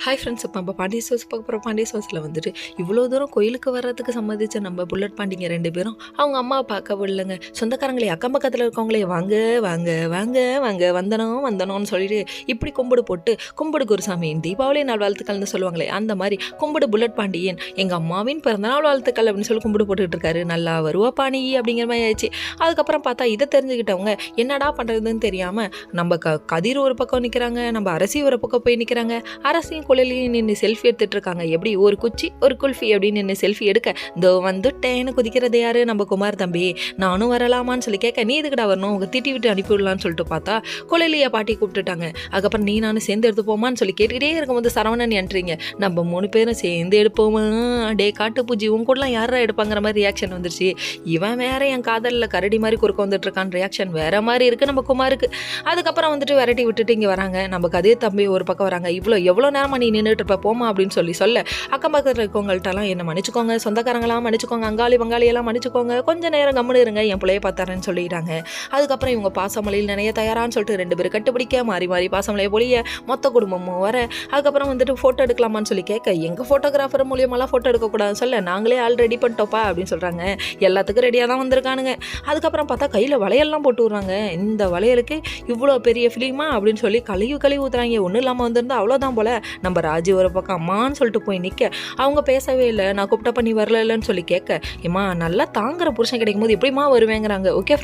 Hi friends, இப்போ நம்ம Pandya stores பார்க்க போகிறோம். பாண்டிய ஸ்டோர்ஸில் வந்துட்டு இவ்வளோ தூரம் கோயிலுக்கு வர்றதுக்கு சம்மதிச்ச நம்ம புல்லட் பாண்டிங்க 2 பேரும் அவங்க அம்மா பார்க்க விடலங்க. சொந்தக்காரங்களே, அக்கம் பக்கத்தில் இருக்கவங்களே வாங்க வாங்க வாங்க வாங்க வந்தனோன்னு சொல்லிட்டு இப்படி கும்பிடு போட்டு, கும்பிடு குருசாமியின் தீபாவளி நாள் வாழ்த்துக்கள்னு சொல்லுவாங்களே, அந்த மாதிரி கும்பிடு புல்லட் பாண்டியன் எங்கள் அம்மாவின் பிறந்தநாள் வாழ்த்துக்கள் அப்படின்னு சொல்லி கும்பிடு போட்டுக்கிட்டு இருக்காரு. நல்லா வருவா பாணி அப்படிங்கிற மாதிரி ஆயிடுச்சு. அதுக்கப்புறம் பார்த்தா இதை தெரிஞ்சுக்கிட்டவங்க என்னடா பண்ணுறதுன்னு தெரியாமல் நம்ம கதிர் ஒரு பக்கம் நிற்கிறாங்க, நம்ம அரசி ஒரு பக்கம் போய் நிற்கிறாங்க. அரசியும் குழலையும் நின்று செல்ஃபி எடுத்துட்டு இருக்காங்க. எப்படி ஒரு குச்சி ஒரு குல்ஃபி அப்படின்னு நின்று செல்ஃபி எடுக்க, இதோ வந்துட்டேன்னு குதிக்கிறது யாரு? நம்ம குமார் தம்பி. நானும் வரலாமான்னு சொல்லி கேட்க, நீ இதுக்கிட்ட வரணும், உங்க திட்டி விட்டு அனுப்பிவிடலான்னு சொல்லிட்டு பார்த்தா குழலியை பாட்டி கூப்பிட்டுட்டாங்க. அதுக்கப்புறம் நீ நானும் சேர்ந்து எடுத்துப்போமான்னு சொல்லி கேட்டுக்கிட்டே இருக்கும்போது சரவணன் என்றீங்க. நம்ம 3 பேரும் சேர்ந்து எடுப்போமா? டே காட்டு பூஜி, உன் கூடலாம் யாரா எடுப்பாங்கிற மாதிரி ரியாக்ஷன் வந்துருச்சு. இவன் வேற என் காதலில் கரடி மாதிரி குறுக்க வந்துட்டு இருக்கான், ரியாக்ஷன் வேற மாதிரி இருக்கு நம்ம குமாருக்கு. அதுக்கப்புறம் வந்துட்டு விரட்டி விட்டுட்டு இங்கே வராங்க. நம்ம கதிர் தம்பி ஒரு பக்கம் வராங்க. எவ்வளோ நேரமா நீ நின்றுட்டு இருப்ப, போமா அப்படின்னு சொல்ல அக்கம் பக்கத்தில் இருக்கவங்கள்ட்டலாம் என்ன மன்னிச்சுக்கோங்க, சொந்தக்காரங்களாம் மன்னிச்சுக்கோங்க, அங்காளி வங்காளியெல்லாம் மன்னிச்சுக்கோங்க, கொஞ்சம் நேரம் கம்முன்னு இருங்க, என் பிள்ளைய பார்த்தாரன்னு சொல்லிட்டாங்க. அதுக்கப்புறம் இவங்க பாசமலையில் நினைய தயாரான்னு சொல்லிட்டு 2 பேரும் கட்டுப்பிடிக்க மாறி மாறி பாசமலையை பொழிய மொத்த குடும்பமும் வர. அதுக்கப்புறம் வந்துட்டு ஃபோட்டோ எடுக்கலாமான்னு சொல்லி கேட்க, எங்கள் ஃபோட்டோகிராஃபர் மூலியமெல்லாம் ஃபோட்டோ எடுக்கக்கூடாதுன்னு சொல்ல, நாங்களே ஆல் ரெடி பண்ணிட்டோப்பா அப்படின்னு சொல்கிறாங்க. எல்லாத்துக்கும் ரெடியாக தான் வந்திருக்கானுங்க. அதுக்கப்புறம் பார்த்தா கையில் வளையல்லாம் போட்டு விட்றாங்க. இந்த வளையலுக்கு இவ்வளோ பெரிய ஃபிலிமா அப்படின்னு சொல்லி கழுவி ஊற்றுறாங்க. ஒன்றும் இல்லாமல் வந்திருந்தா அவ்வளோதான் போல். நம்ம ராஜி ஒரு பக்கம் அம்மான்னு சொல்லிட்டு போய் நிற்க, அவங்க பேசவே இல்லை. நான் கூப்பிட்ட பண்ணி வரலன்னு சொல்லி கேட்க, ஏம்மா நல்லா தாங்குற புருஷன் கிடைக்கும் போது எப்படிமா வருவேங்கிறாங்க. ஓகே.